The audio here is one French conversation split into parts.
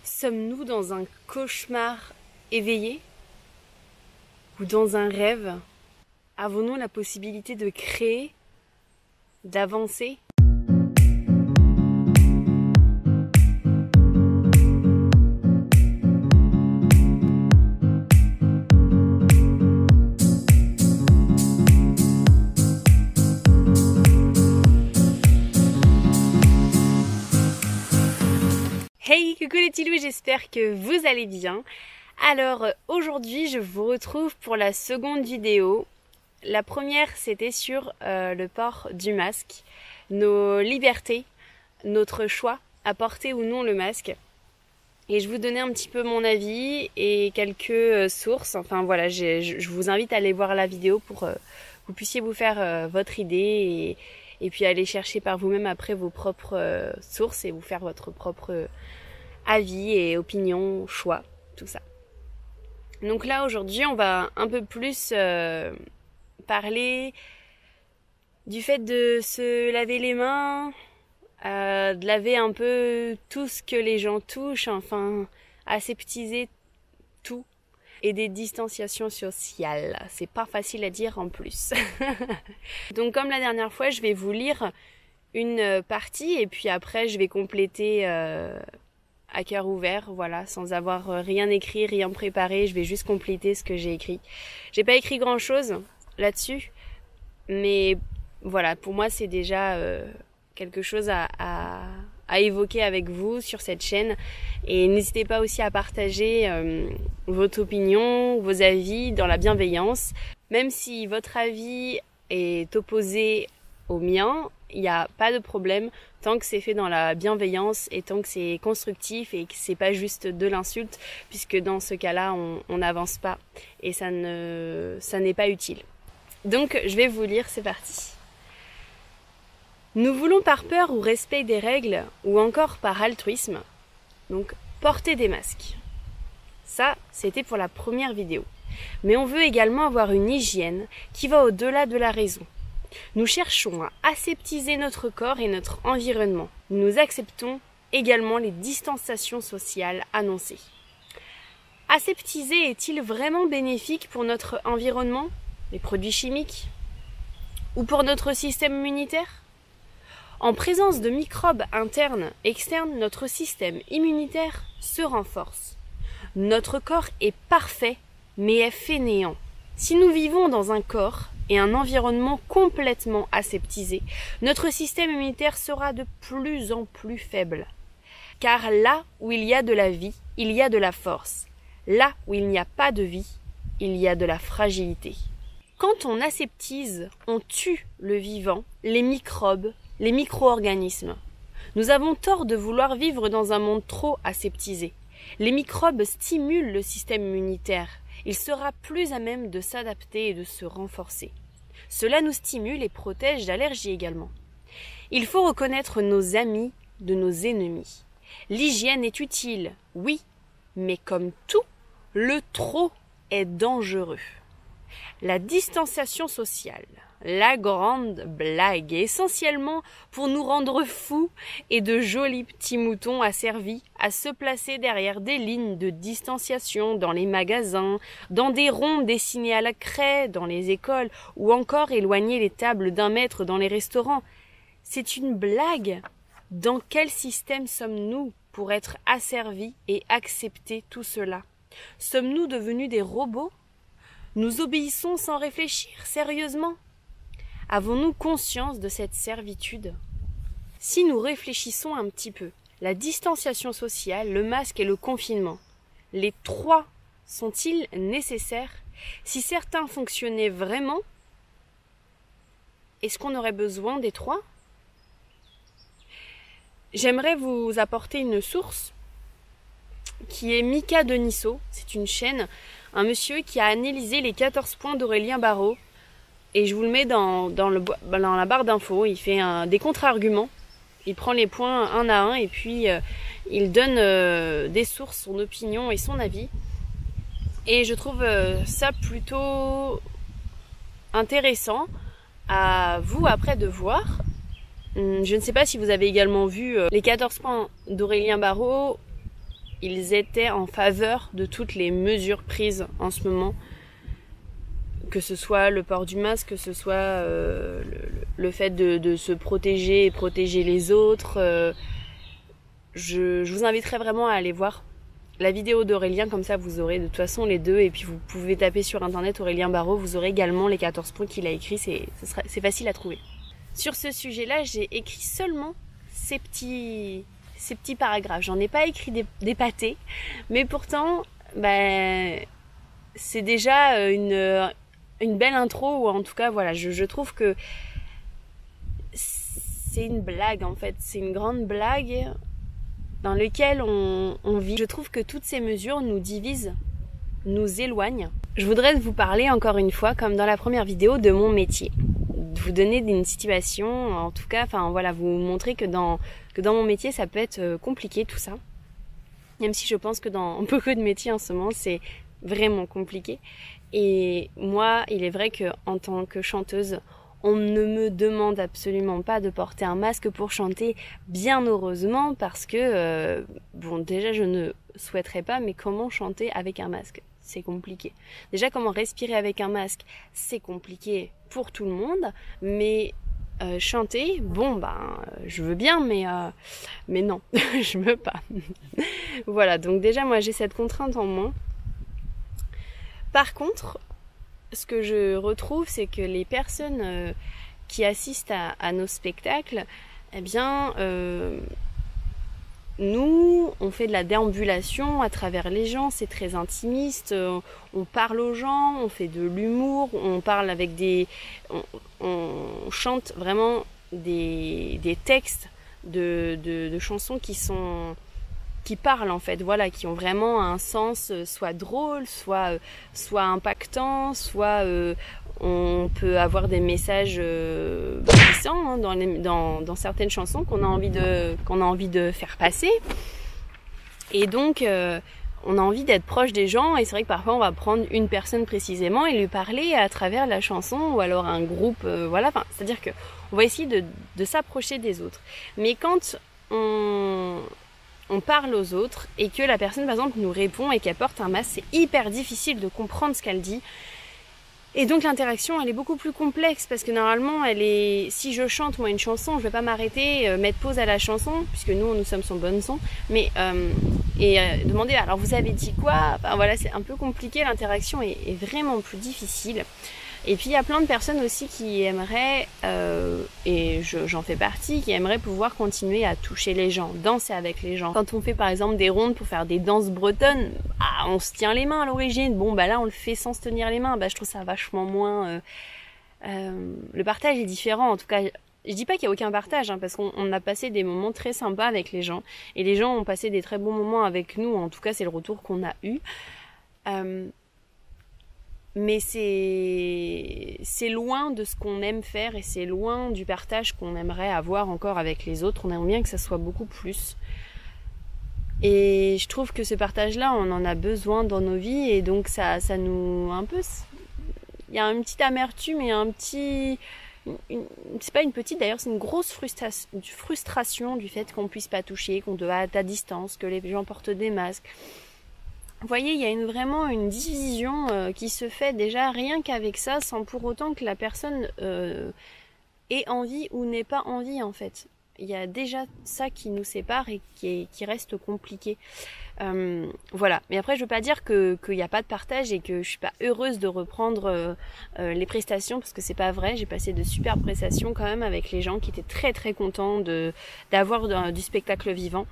Sommes-nous dans un cauchemar éveillé ou dans un rêve? Avons-nous la possibilité de créer, d'avancer? Hey, coucou les petits loups, j'espère que vous allez bien. Alors aujourd'hui je vous retrouve pour la seconde vidéo. La première c'était sur le port du masque, nos libertés, notre choix à porter ou non le masque. Et je vous donnais un petit peu mon avis et quelques sources. Enfin voilà, je vous invite à aller voir la vidéo pour que vous puissiez vous faire votre idée et puis aller chercher par vous-même après vos propres sources et vous faire votre propre avis et opinion, choix, tout ça. Donc là aujourd'hui on va un peu plus parler du fait de se laver les mains, de laver un peu tout ce que les gens touchent, enfin aseptiser tout, et des distanciations sociales. C'est pas facile à dire en plus. Donc comme la dernière fois je vais vous lire une partie et puis après je vais compléter à cœur ouvert, voilà, sans avoir rien écrit, rien préparé, je vais juste compléter ce que j'ai écrit. J'ai pas écrit grand chose là-dessus, mais voilà, pour moi c'est déjà quelque chose à évoquer avec vous sur cette chaîne. Et n'hésitez pas aussi à partager votre opinion, vos avis dans la bienveillance. Même si votre avis est opposé au mien, il n'y a pas de problème tant que c'est fait dans la bienveillance et tant que c'est constructif et que c'est pas juste de l'insulte, puisque dans ce cas-là on n'avance pas et ça n'est pas utile. Donc je vais vous lire, c'est parti. Nous voulons par peur ou respect des règles ou encore par altruisme, donc porter des masques. Ça, c'était pour la première vidéo. Mais on veut également avoir une hygiène qui va au-delà de la raison. Nous cherchons à aseptiser notre corps et notre environnement. Nous acceptons également les distanciations sociales annoncées. Aseptiser est-il vraiment bénéfique pour notre environnement, les produits chimiques, ou pour notre système immunitaire? En présence de microbes internes, externes, notre système immunitaire se renforce. Notre corps est parfait, mais est fainéant. Si nous vivons dans un corps et un environnement complètement aseptisé, notre système immunitaire sera de plus en plus faible. Car là où il y a de la vie, il y a de la force. Là où il n'y a pas de vie, il y a de la fragilité. Quand on aseptise, on tue le vivant, les microbes, les micro-organismes. Nous avons tort de vouloir vivre dans un monde trop aseptisé. Les microbes stimulent le système immunitaire. Il sera plus à même de s'adapter et de se renforcer. Cela nous stimule et protège d'allergies également. Il faut reconnaître nos amis de nos ennemis. L'hygiène est utile, oui, mais comme tout, le trop est dangereux. La distanciation sociale, la grande blague, est essentiellement pour nous rendre fous et de jolis petits moutons asservis à se placer derrière des lignes de distanciation dans les magasins, dans des ronds dessinés à la craie, dans les écoles, ou encore éloigner les tables d'1 mètre dans les restaurants. C'est une blague. Dans quel système sommes-nous pour être asservis et accepter tout cela? Sommes-nous devenus des robots? Nous obéissons sans réfléchir, sérieusement? Avons-nous conscience de cette servitude? Si nous réfléchissons un petit peu, la distanciation sociale, le masque et le confinement, les trois sont-ils nécessaires? Si certains fonctionnaient vraiment, est-ce qu'on aurait besoin des trois? J'aimerais vous apporter une source qui est Mika Deniso. C'est une chaîne, un monsieur qui a analysé les 14 points d'Aurélien Barraud. Et je vous le mets dans la barre d'infos. Il fait des contre-arguments. Il prend les points un à un et puis il donne des sources, son opinion et son avis. Et je trouve ça plutôt intéressant à vous après de voir. Je ne sais pas si vous avez également vu les 14 points d'Aurélien Barraud ils étaient en faveur de toutes les mesures prises en ce moment, que ce soit le port du masque, que ce soit le fait de se protéger et protéger les autres. Je vous inviterai vraiment à aller voir la vidéo d'Aurélien, comme ça vous aurez de toute façon les deux, et puis vous pouvez taper sur internet Aurélien Barraud, vous aurez également les 14 points qu'il a écrits, c'est facile à trouver. Sur ce sujet-là, j'ai écrit seulement ces petits paragraphes. J'en ai pas écrit des pâtés, mais pourtant, c'est déjà une belle intro, ou en tout cas, voilà, je trouve que c'est une blague en fait, c'est une grande blague dans laquelle on vit. Je trouve que toutes ces mesures nous divisent, nous éloignent. Je voudrais vous parler encore une fois, comme dans la première vidéo, de mon métier. Vous donner une situation, en tout cas, enfin voilà, vous montrer que dans mon métier, ça peut être compliqué tout ça. Même si je pense que dans beaucoup de métiers en ce moment, c'est vraiment compliqué. Et moi, il est vrai que en tant que chanteuse, on ne me demande absolument pas de porter un masque pour chanter, bien heureusement, parce que, déjà je ne souhaiterais pas, mais comment chanter avec un masque ? C'est compliqué. Déjà, comment respirer avec un masque ? C'est compliqué pour tout le monde, mais chanter, je veux bien, mais non, je veux pas. Voilà, donc déjà, moi j'ai cette contrainte en moins. Par contre, ce que je retrouve, c'est que les personnes qui assistent à nos spectacles, eh bien, nous, on fait de la déambulation à travers les gens, c'est très intimiste, on parle aux gens, on fait de l'humour, on parle avec on chante vraiment des textes de chansons qui parlent en fait, voilà, qui ont vraiment un sens soit drôle, soit impactant, soit on peut avoir des messages puissants dans certaines chansons qu'on a envie de faire passer. Et donc on a envie d'être proche des gens, et c'est vrai que parfois on va prendre une personne précisément et lui parler à travers la chanson, ou alors un groupe, voilà, enfin, c'est-à-dire que on va essayer de s'approcher des autres. Mais quand on parle aux autres et que la personne par exemple nous répond et qu'elle porte un masque, c'est hyper difficile de comprendre ce qu'elle dit. Et donc l'interaction elle est beaucoup plus complexe, parce que normalement si je chante moi une chanson, je vais pas m'arrêter, mettre pause à la chanson, puisque nous sommes son bon son, mais demander alors vous avez dit quoi, enfin voilà, c'est un peu compliqué, l'interaction est vraiment plus difficile. Et puis il y a plein de personnes aussi qui aimeraient, et j'en fais partie, qui aimeraient pouvoir continuer à toucher les gens, danser avec les gens. Quand on fait par exemple des rondes pour faire des danses bretonnes, on se tient les mains à l'origine. Bon là on le fait sans se tenir les mains, je trouve ça vachement moins... le partage est différent, en tout cas. Je dis pas qu'il y a aucun partage, parce qu'on a passé des moments très sympas avec les gens, et les gens ont passé des très bons moments avec nous, en tout cas c'est le retour qu'on a eu. Mais c'est loin de ce qu'on aime faire, et c'est loin du partage qu'on aimerait avoir encore avec les autres. On aimerait bien que ça soit beaucoup plus. Et je trouve que ce partage-là, on en a besoin dans nos vies, et donc ça nous... un peu... Il y a une petite amertume et un petit... c'est pas une petite d'ailleurs, c'est une grosse frustration du fait qu'on puisse pas toucher, qu'on doit être à distance, que les gens portent des masques. Vous voyez, il y a vraiment une division qui se fait déjà rien qu'avec ça, sans pour autant que la personne ait envie ou n'ait pas envie en fait. Il y a déjà ça qui nous sépare et qui reste compliqué. Voilà. Mais après, je veux pas dire qu'il n'y a pas de partage et que je suis pas heureuse de reprendre les prestations, parce que c'est pas vrai. J'ai passé de super prestations quand même avec les gens qui étaient très très contents d'avoir du spectacle vivant.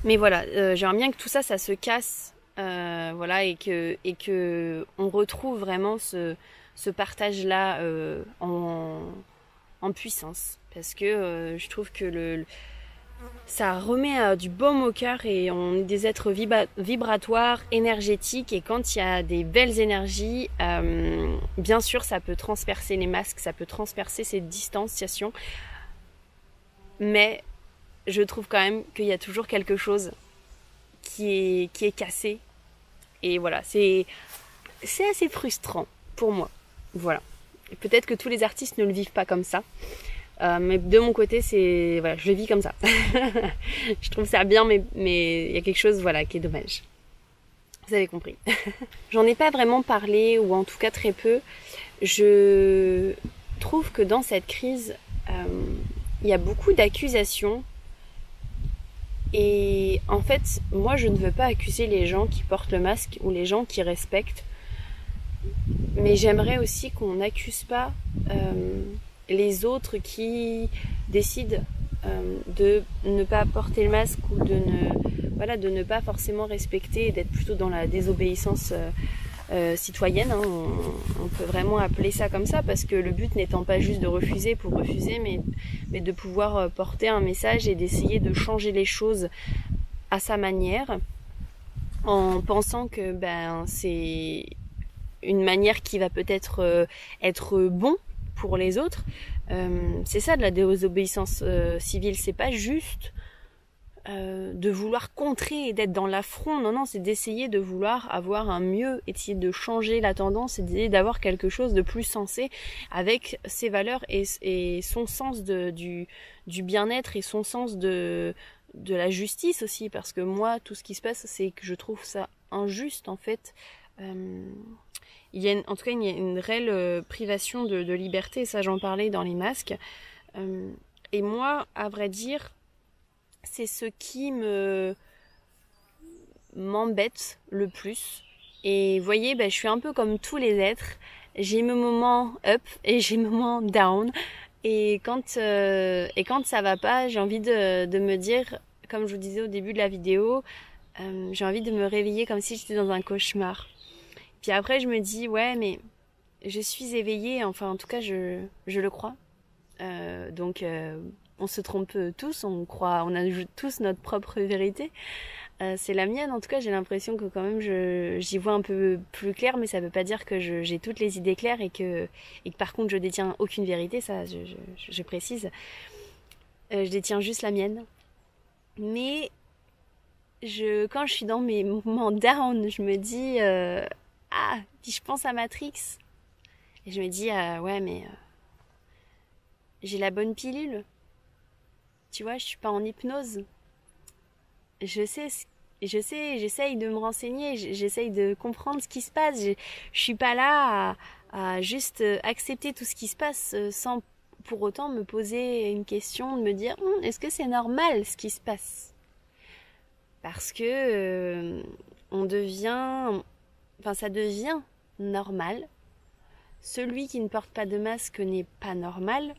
Mais voilà, j'aimerais bien que tout ça se casse, voilà, et que on retrouve vraiment ce partage-là en puissance, parce que je trouve que ça remet du baume au cœur, et on est des êtres vibratoires, énergétiques, et quand il y a des belles énergies, bien sûr, ça peut transpercer les masques, ça peut transpercer ces distanciations, mais je trouve quand même qu'il y a toujours quelque chose qui est cassé. Et voilà, c'est assez frustrant pour moi. Voilà. Et peut-être que tous les artistes ne le vivent pas comme ça. Mais de mon côté, c'est voilà, je le vis comme ça. Je trouve ça bien, mais il y a quelque chose voilà qui est dommage. Vous avez compris. J'en ai pas vraiment parlé, ou en tout cas très peu. Je trouve que dans cette crise, il y a beaucoup d'accusations. Et en fait, moi je ne veux pas accuser les gens qui portent le masque ou les gens qui respectent. Mais j'aimerais aussi qu'on n'accuse pas les autres qui décident de ne pas porter le masque ou de ne pas forcément respecter et d'être plutôt dans la désobéissance citoyenne. Hein. On peut vraiment appeler ça comme ça, parce que le but n'étant pas juste de refuser pour refuser, mais de pouvoir porter un message et d'essayer de changer les choses à sa manière, en pensant que c'est une manière qui va peut-être être bon pour les autres. C'est ça de la désobéissance civile, c'est pas juste de vouloir contrer et d'être dans l'affront, non, c'est d'essayer de vouloir avoir un mieux, essayer de changer la tendance, et d'avoir quelque chose de plus sensé avec ses valeurs et son sens du bien-être et son sens de la justice aussi, parce que moi, tout ce qui se passe, c'est que je trouve ça injuste en fait. Il y a une réelle privation de liberté, ça j'en parlais dans les masques. Et moi, à vrai dire, c'est ce qui m'embête le plus. Et vous voyez, je suis un peu comme tous les êtres. J'ai mes moments up et j'ai mes moments down. Et quand ça va pas, j'ai envie de me dire, comme je vous disais au début de la vidéo, j'ai envie de me réveiller comme si j'étais dans un cauchemar. Puis après, je me dis, ouais, mais je suis éveillée, enfin en tout cas, je le crois. Donc on se trompe tous, on a tous notre propre vérité. C'est la mienne, en tout cas, j'ai l'impression que quand même j'y vois un peu plus clair, mais ça veut pas dire que j'ai toutes les idées claires et que par contre je détiens aucune vérité, ça je précise. Je détiens juste la mienne. Mais quand je suis dans mes moments down, je me dis puis je pense à Matrix et je me dis ouais, mais j'ai la bonne pilule. Tu vois, je suis pas en hypnose. Je sais, j'essaye de me renseigner, j'essaye de comprendre ce qui se passe. Je suis pas là à juste accepter tout ce qui se passe sans pour autant me poser une question, de me dire est-ce que c'est normal ce qui se passe? Parce que ça devient normal. Celui qui ne porte pas de masque n'est pas normal,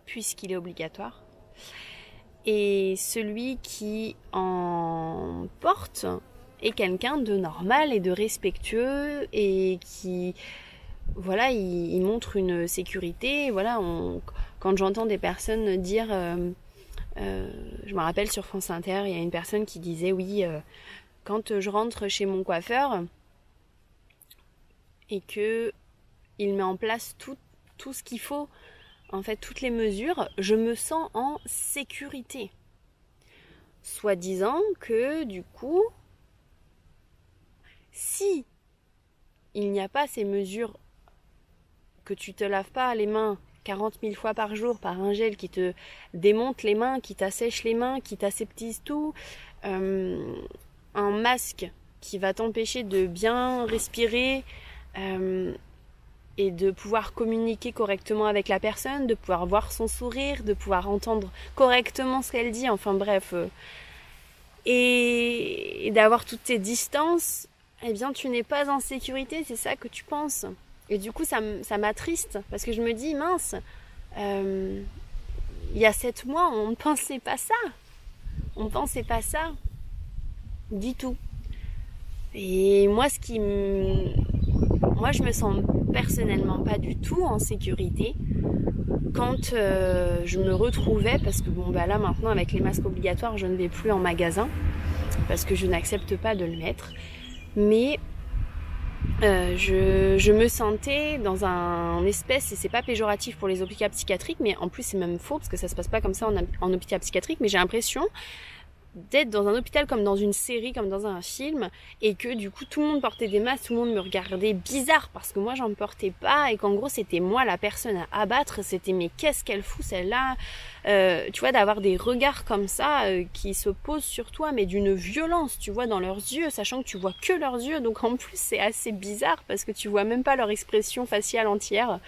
puisqu'il est obligatoire. Et celui qui en porte est quelqu'un de normal et de respectueux et qui, voilà, il montre une sécurité. Voilà, quand j'entends des personnes dire, je me rappelle sur France Inter, il y a une personne qui disait oui, quand je rentre chez mon coiffeur et que il met en place tout ce qu'il faut, en fait, toutes les mesures, je me sens en sécurité. Soit disant que, du coup, si il n'y a pas ces mesures, que tu te laves pas les mains 40 000 fois par jour par un gel qui te démonte les mains, qui t'assèche les mains, qui t'aseptise tout, un masque qui va t'empêcher de bien respirer, et de pouvoir communiquer correctement avec la personne, de pouvoir voir son sourire, de pouvoir entendre correctement ce qu'elle dit, enfin bref. Et d'avoir toutes ces distances, eh bien tu n'es pas en sécurité, c'est ça que tu penses. Et du coup ça m'attriste, parce que je me dis, mince, il y a 7 mois, on ne pensait pas ça. On ne pensait pas ça du tout. Et moi, je me sens personnellement pas du tout en sécurité quand je me retrouvais, parce que là maintenant avec les masques obligatoires je ne vais plus en magasin parce que je n'accepte pas de le mettre, mais je me sentais dans un espèce, et c'est pas péjoratif pour les hôpitaux psychiatriques, mais en plus c'est même faux parce que ça se passe pas comme ça en hôpital psychiatrique, mais j'ai l'impression d'être dans un hôpital comme dans une série, comme dans un film, et que du coup tout le monde portait des masques, tout le monde me regardait bizarre parce que moi j'en portais pas, et qu'en gros c'était moi la personne à abattre. C'était mais qu'est-ce qu'elle fout celle-là, tu vois, d'avoir des regards comme ça qui se posent sur toi, mais d'une violence, tu vois, dans leurs yeux, sachant que tu vois que leurs yeux, donc en plus c'est assez bizarre parce que tu vois même pas leur expression faciale entière.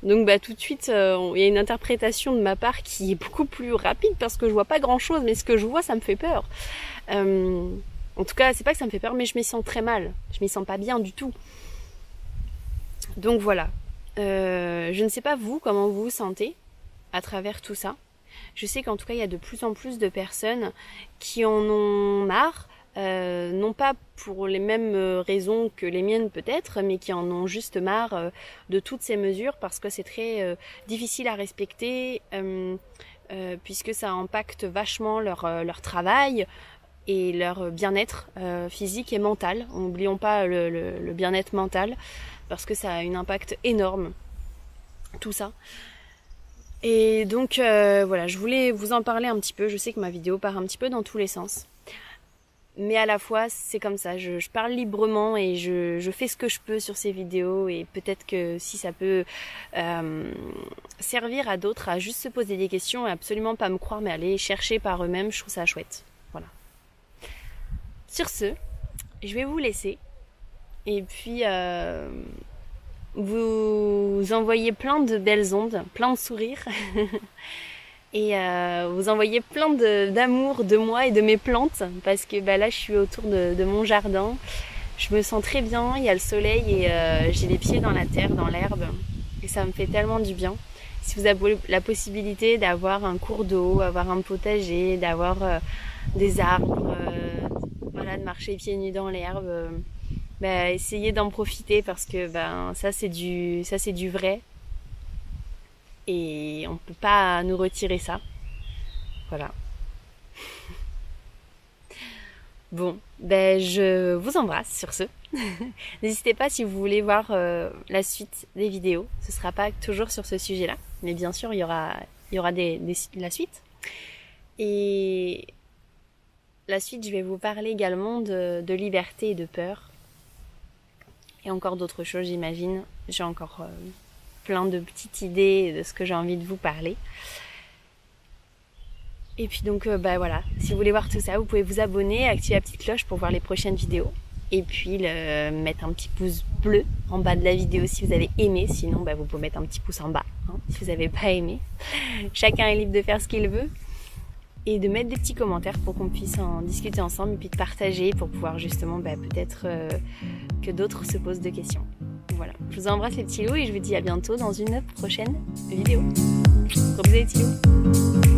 Donc bah tout de suite il y a une interprétation de ma part qui est beaucoup plus rapide parce que je vois pas grand chose, mais ce que je vois ça me fait peur. En tout cas c'est pas que ça me fait peur, mais je m'y sens très mal, je m'y sens pas bien du tout. Donc voilà, je ne sais pas vous comment vous vous sentez à travers tout ça. Je sais qu'en tout cas il y a de plus en plus de personnes qui en ont marre, non pas pour les mêmes raisons que les miennes peut-être, mais qui en ont juste marre de toutes ces mesures parce que c'est très difficile à respecter, puisque ça impacte vachement leur travail et leur bien-être physique et mental. N'oublions pas le bien-être mental parce que ça a un impact énorme, tout ça. Et donc voilà, je voulais vous en parler un petit peu. Je sais que ma vidéo part un petit peu dans tous les sens, mais à la fois c'est comme ça, je parle librement et je fais ce que je peux sur ces vidéos, et peut-être que si ça peut servir à d'autres à juste se poser des questions et absolument pas me croire mais aller chercher par eux-mêmes, je trouve ça chouette. Voilà. Sur ce, je vais vous laisser et puis vous envoyez plein de belles ondes, plein de sourires et vous envoyez plein d'amour de moi et de mes plantes, parce que bah, là je suis autour de mon jardin, je me sens très bien, il y a le soleil et j'ai les pieds dans la terre, dans l'herbe, et ça me fait tellement du bien. Si vous avez la possibilité d'avoir un cours d'eau, avoir un potager, d'avoir des arbres, voilà, de marcher pieds nus dans l'herbe, bah, essayez d'en profiter parce que ben ça c'est du vrai. Et on peut pas nous retirer ça. Voilà. Bon, ben je vous embrasse sur ce. N'hésitez pas si vous voulez voir la suite des vidéos. Ce sera pas toujours sur ce sujet-là, mais bien sûr il y aura la suite. Et la suite, je vais vous parler également de liberté et de peur. Et encore d'autres choses, j'imagine. J'ai encore plein de petites idées de ce que j'ai envie de vous parler. Et puis donc bah voilà, si vous voulez voir tout ça, vous pouvez vous abonner, activer la petite cloche pour voir les prochaines vidéos. Et puis mettre un petit pouce bleu en bas de la vidéo si vous avez aimé. Sinon bah, vous pouvez mettre un petit pouce en bas hein, si vous n'avez pas aimé. Chacun est libre de faire ce qu'il veut. Et de mettre des petits commentaires pour qu'on puisse en discuter ensemble et puis de partager pour pouvoir justement bah, peut-être que d'autres se posent de questions. Voilà, je vous embrasse les petits loups et je vous dis à bientôt dans une prochaine vidéo. Gros bisous les petits loups.